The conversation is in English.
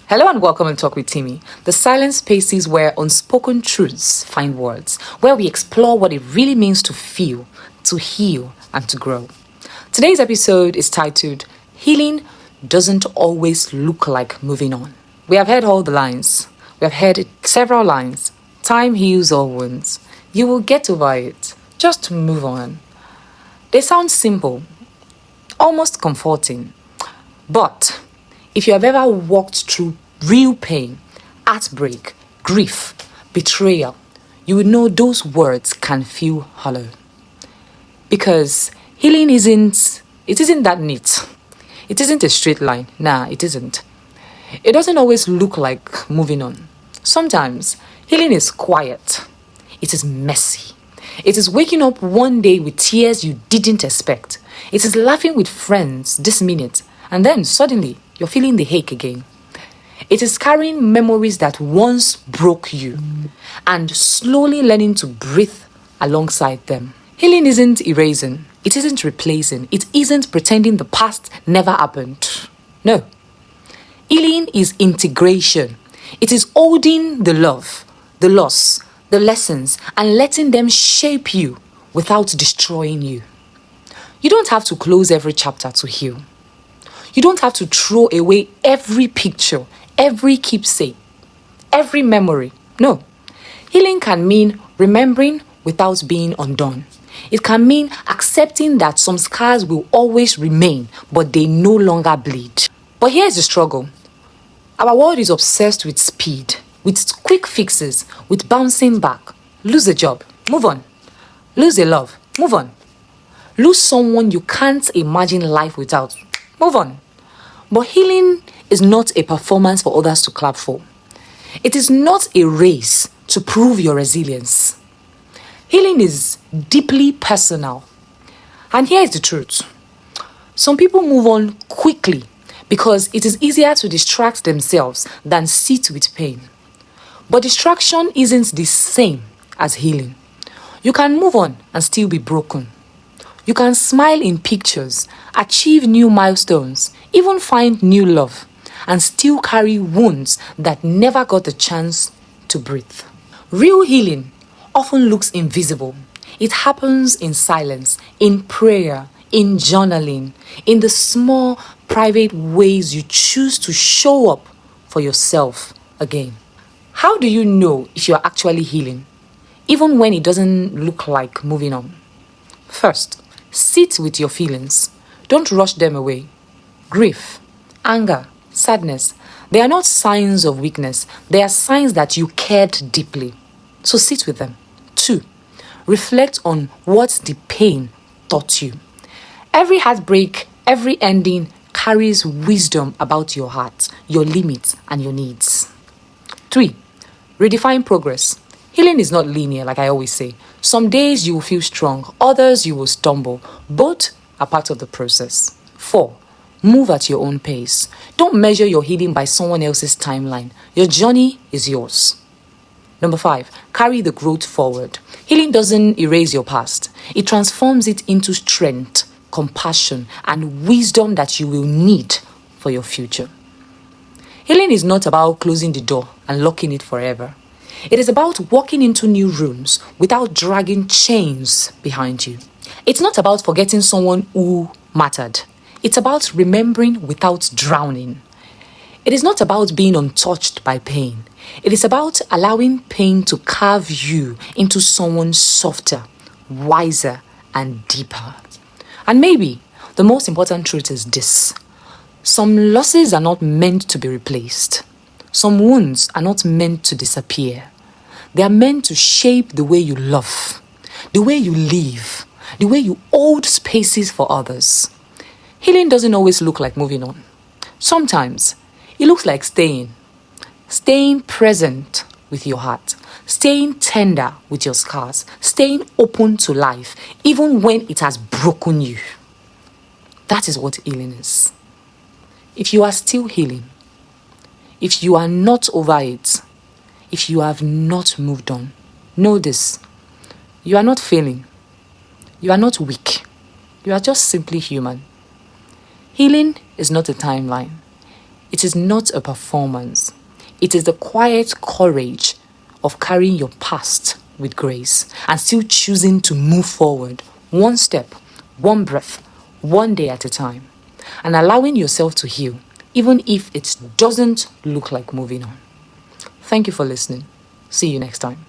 Hello and welcome to Talk with Timmy, the silent spaces where unspoken truths find words, where we explore what it really means to feel, to heal, and to grow. Today's episode is titled Healing Doesn't Always Look Like Moving On. We have heard all the lines. We have heard several lines. Time heals all wounds. You will get over it. Just move on. They sound simple, almost comforting. But if you have ever walked through real pain, heartbreak, grief, betrayal, you would know those words can feel hollow. Because healing isn't that neat. It isn't a straight line. Nah, it isn't. It doesn't always look like moving on. Sometimes healing is quiet. It is messy. It is waking up one day with tears you didn't expect. It is laughing with friends this minute, and then suddenly you're feeling the ache again. It is carrying memories that once broke you and slowly learning to breathe alongside them. Healing isn't erasing. It isn't replacing. It isn't pretending the past never happened. No. Healing is integration. It is holding the love, the loss, the lessons, and letting them shape you without destroying you. You don't have to close every chapter to heal. You don't have to throw away every picture, every keepsake, every memory. No. Healing can mean remembering without being undone. It can mean accepting that some scars will always remain, but they no longer bleed. But here's the struggle. Our world is obsessed with speed, with quick fixes, with bouncing back. Lose a job, move on. Lose a love, move on. Lose someone you can't imagine life without, move on. But healing is not a performance for others to clap for. It is not a race to prove your resilience. Healing is deeply personal. And here is the truth. Some people move on quickly because it is easier to distract themselves than sit with pain. But distraction isn't the same as healing. You can move on and still be broken. You can smile in pictures, achieve new milestones, even find new love, and still carry wounds that never got the chance to breathe. Real healing often looks invisible. It happens in silence, in prayer, in journaling, in the small, private ways you choose to show up for yourself again. How do you know if you're actually healing, even when it doesn't look like moving on? First, sit with your feelings. Don't rush them away. Grief, anger, sadness, they are not signs of weakness. They are signs that you cared deeply. So sit with them. 2, reflect on what the pain taught you. Every heartbreak, every ending carries wisdom about your heart, your limits, and your needs. 3, redefine progress. Healing is not linear, like I always say. Some days you will feel strong, others you will stumble. Both are part of the process. 4, move at your own pace. Don't measure your healing by someone else's timeline. Your journey is yours. 5, carry the growth forward. Healing doesn't erase your past. It transforms it into strength, compassion, and wisdom that you will need for your future. Healing is not about closing the door and locking it forever. It is about walking into new rooms without dragging chains behind you. It's not about forgetting someone who mattered. It's about remembering without drowning. It is not about being untouched by pain. It is about allowing pain to carve you into someone softer, wiser, and deeper. And maybe the most important truth is this. Some losses are not meant to be replaced. Some wounds are not meant to disappear. They are meant to shape the way you love, the way you live, the way you hold spaces for others. Healing doesn't always look like moving on. Sometimes it looks like staying present with your heart, staying tender with your scars, staying open to life, even when it has broken you. That is what healing is. If you are still healing, if you are not over it, if you have not moved on, know this. You are not failing. You are not weak. You are just simply human. Healing is not a timeline. It is not a performance. It is the quiet courage of carrying your past with grace and still choosing to move forward, one step, one breath, one day at a time, and allowing yourself to heal, even if it doesn't look like moving on. Thank you for listening. See you next time.